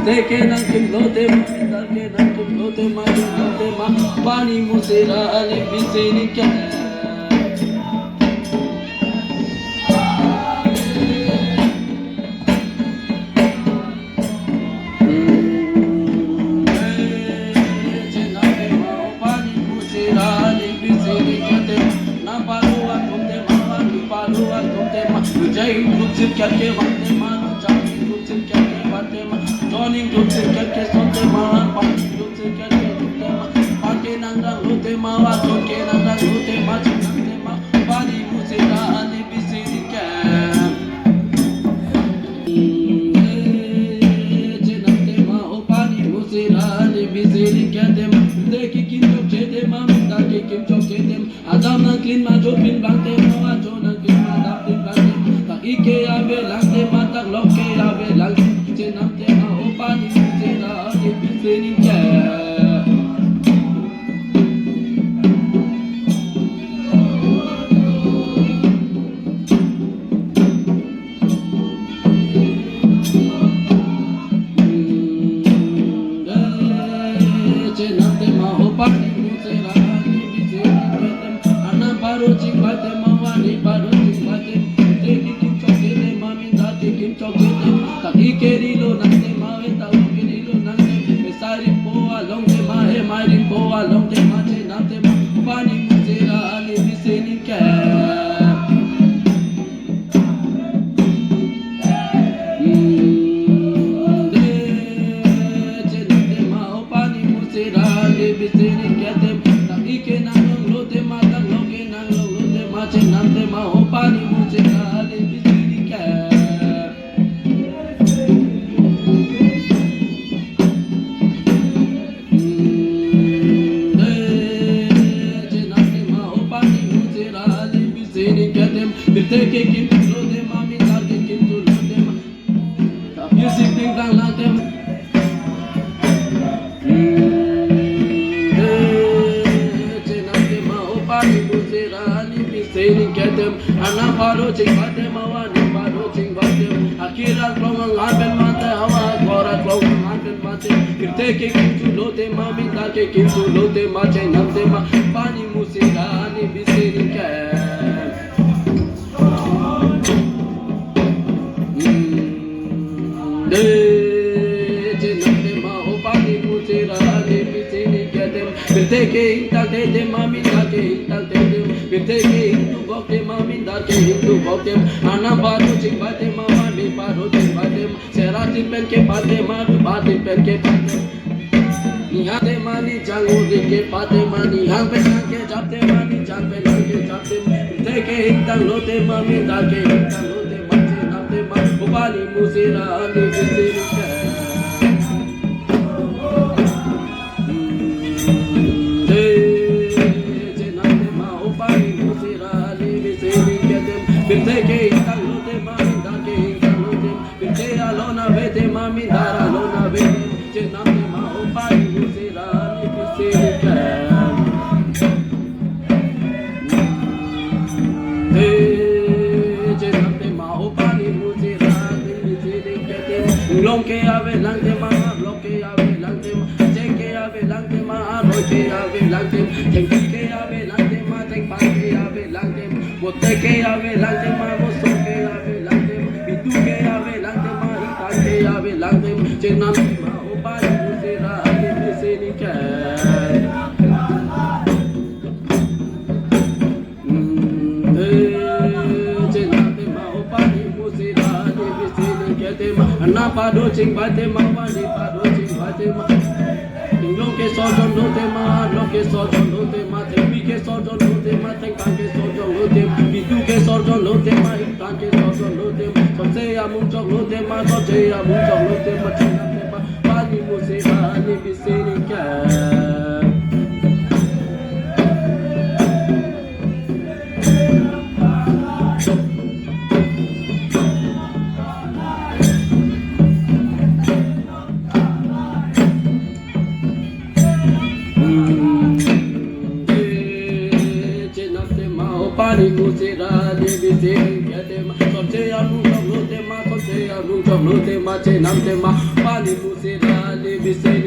देखे न किमलोते के न किमलोते माते मा पानी मुसेरा अली बिसेनी क्या क्या के बातें मानो चांदी रुच क्या के बातें मानो जॉनी रुच क्या के सोते मानो पानी रुच क्या के रुते मानो पाके नंगा रुते मावा के नंगा रुते माचो नंगे मा पानी मुझे डाली बिसेरी क्या जनते मा ओ पानी मुझे डाली बिसेरी क्या दे देखी किन जो दे मा ताके किन जो दे आदम ना क्लीन मा जो क्लीन बांटे मा जो ना क्लीन मा दाप क्लीन बांटे Ike ave langte mata loke ave langte namte ma opani te na ade biseni kya taki kerilo nante ma we ta kerilo nante me sari po along te ma he mai po along te ma che nante ma pani musera ali biseni ka Pani musera,